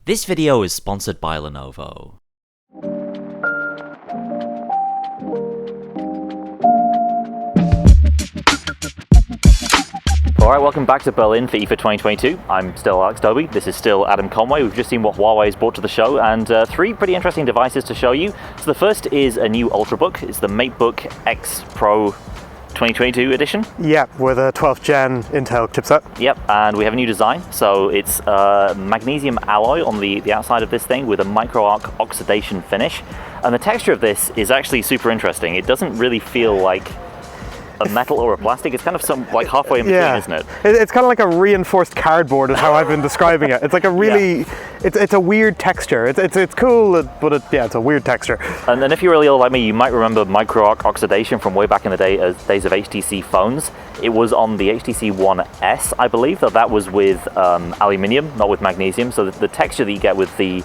This video is sponsored by Lenovo. Alright, welcome back to Berlin for IFA 2022. I'm still Alex Dobie, this is still Adam Conway. We've just seen what Huawei has brought to the show and three pretty interesting devices to show you. So the first is a new Ultrabook, it's the MateBook X Pro 2022 edition. Yep, with a 12th gen Intel chipset. Yep, and we have a new design. So it's magnesium alloy on the outside of this thing with a micro-ark-oxidized finish. And the texture of this is actually super interesting. It doesn't really feel like a metal or a plastic. It's kind of like halfway in between, isn't it? It's kind of like a reinforced cardboard is how I've been describing it. It's like a really, it's a weird texture. It's cool, but it's a weird texture. And then if you're really old like me, you might remember micro-ark-oxidization from way back in the days of HTC phones. It was on the HTC One S, I believe, that was with aluminium, not with magnesium. So the texture that you get with the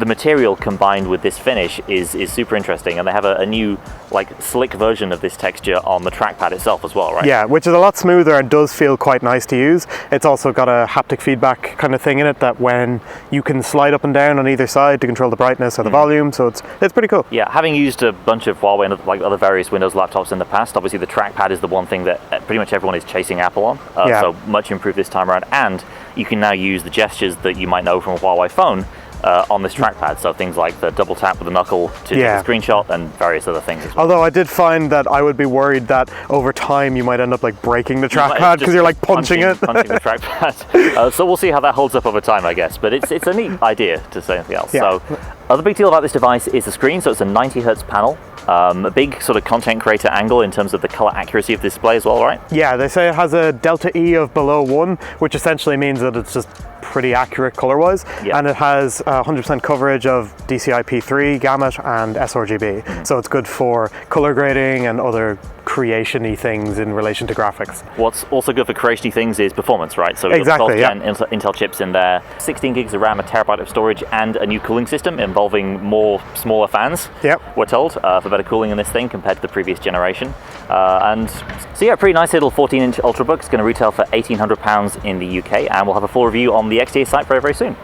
material combined with this finish is super interesting, and they have a new like slick version of this texture on the trackpad itself as well, right? Yeah, which is a lot smoother and does feel quite nice to use. It's also got a haptic feedback kind of thing in it that when you can slide up and down on either side to control the brightness or the volume, so it's pretty cool. Yeah, having used a bunch of Huawei and like other various Windows laptops in the past, obviously the trackpad is the one thing that pretty much everyone is chasing Apple on, so much improved this time around, and you can now use the gestures that you might know from a Huawei phone on this trackpad, so things like the double tap with the knuckle to take a screenshot and various other things as well. Although I did find that I would be worried that over time you might end up like breaking the trackpad because you're like punching it. Punching the trackpad. So we'll see how that holds up over time, I guess, but it's a neat idea to say anything else. Yeah. So other big deal about this device is the screen, so it's a 90 Hz panel. A big sort of content creator angle in terms of the color accuracy of the display as well, right? Yeah, they say it has a delta E of below 1, which essentially means that it's just pretty accurate color-wise, and it has 100% coverage of DCI-P3, gamut, and sRGB. So it's good for color grading and other creation-y things in relation to graphics. What's also good for creation-y things is performance, right? So we've got 12th gen Intel chips in there, 16 gigs of RAM, a terabyte of storage, and a new cooling system involving more smaller fans, we're told, for better cooling in this thing compared to the previous generation. And so yeah, pretty nice little 14-inch Ultrabook. It's going to retail for £1,800 in the UK, and we'll have a full review on the XDA site very, very soon.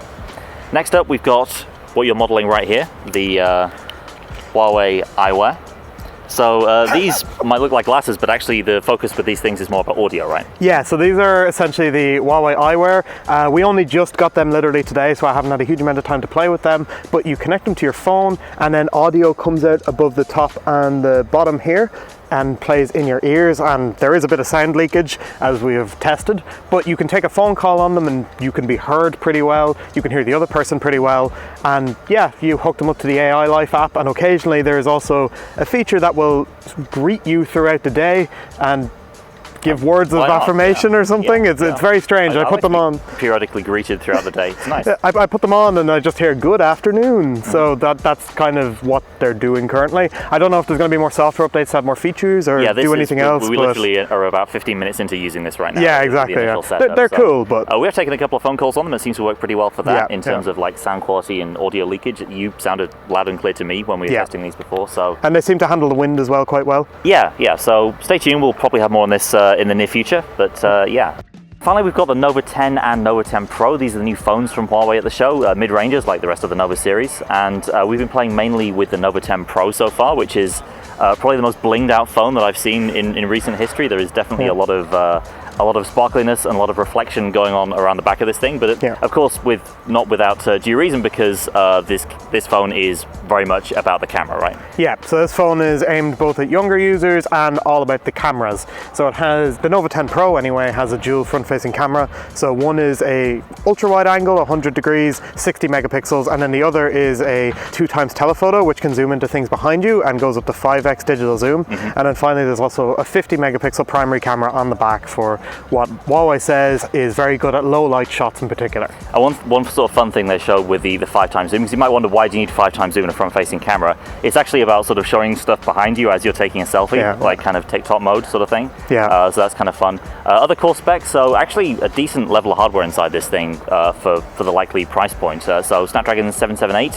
Next up, we've got what you're modeling right here, the Huawei eyewear. So these might look like glasses, but actually the focus with these things is more about audio, right? Yeah, so these are essentially the Huawei eyewear. We only just got them literally today, so I haven't had a huge amount of time to play with them, but you connect them to your phone and then audio comes out above the top and the bottom here and plays in your ears, and there is a bit of sound leakage as we have tested, but you can take a phone call on them and you can be heard pretty well, you can hear the other person pretty well, and yeah, you hook them up to the AI Life app, and occasionally there is also a feature that will greet you throughout the day and give words of affirmation or something. It's very strange. I put them on. Periodically greeted throughout the day. It's nice. I put them on and I just hear good afternoon. So that's kind of what they're doing currently. I don't know if there's going to be more software updates to have more features or do anything else. We literally are about 15 minutes into using this right now. Yeah, exactly. They're cool, but we have taken a couple of phone calls on them. It seems to work pretty well for that in terms of like sound quality and audio leakage. You sounded loud and clear to me when we were testing these before. So and they seem to handle the wind as well quite well. Yeah. So stay tuned. We'll probably have more on this in the near future, but yeah. Finally, we've got the Nova 10 and Nova 10 Pro. These are the new phones from Huawei at the show, mid-rangers like the rest of the Nova series, and we've been playing mainly with the Nova 10 Pro so far, which is probably the most blinged out phone that I've seen in recent history. There is definitely a lot of sparkliness and a lot of reflection going on around the back of this thing, but of course not without due reason, because this phone is very much about the camera, right? Yeah, so this phone is aimed both at younger users and all about the cameras. So it has, the Nova 10 Pro anyway, has a dual front-facing camera. So one is a ultra-wide angle, 100 degrees, 60 megapixels, and then the other is a 2x telephoto, which can zoom into things behind you and goes up to 5x digital zoom. And then finally there's also a 50 megapixel primary camera on the back for what Huawei says is very good at low light shots in particular. One sort of fun thing they showed with the 5x zoom, because you might wonder why do you need 5x zoom in a front-facing camera. It's actually about sort of showing stuff behind you as you're taking a selfie, like kind of TikTok mode sort of thing. So that's kind of fun. Other core specs, so actually a decent level of hardware inside this thing for the likely price point. So Snapdragon 778.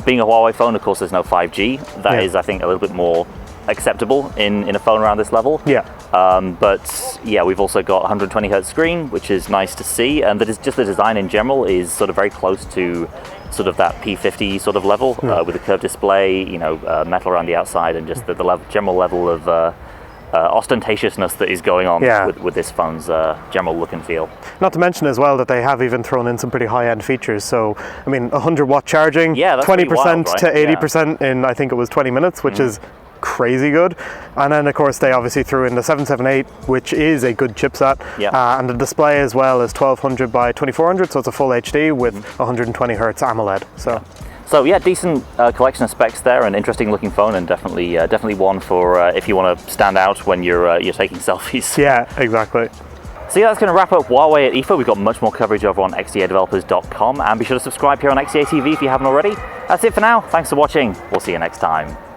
Being a Huawei phone, of course, there's no 5G. That is, I think, a little bit more acceptable in a phone around this level. But yeah, we've also got 120 Hz screen, which is nice to see, and that is just the design in general is sort of very close to sort of that P50 sort of level with a curved display, metal around the outside, and just the general level of ostentatiousness that is going on with this phone's general look and feel. Not to mention as well that they have even thrown in some pretty high-end features. So, I mean, 100-watt charging, 20% to 80% in, I think it was 20 minutes, which is crazy good. And then of course they obviously threw in the 778, which is a good chipset, and the display as well is 1200 by 2400, so it's a full HD with 120 Hertz AMOLED. So yeah, decent collection of specs there, an interesting looking phone, and definitely one for if you want to stand out when you're taking selfies. Yeah, exactly. So yeah, that's going to wrap up Huawei at IFA. We've got much more coverage over on xdadevelopers.com, and be sure to subscribe here on XDA TV if you haven't already. That's it for now. Thanks for watching. We'll see you next time.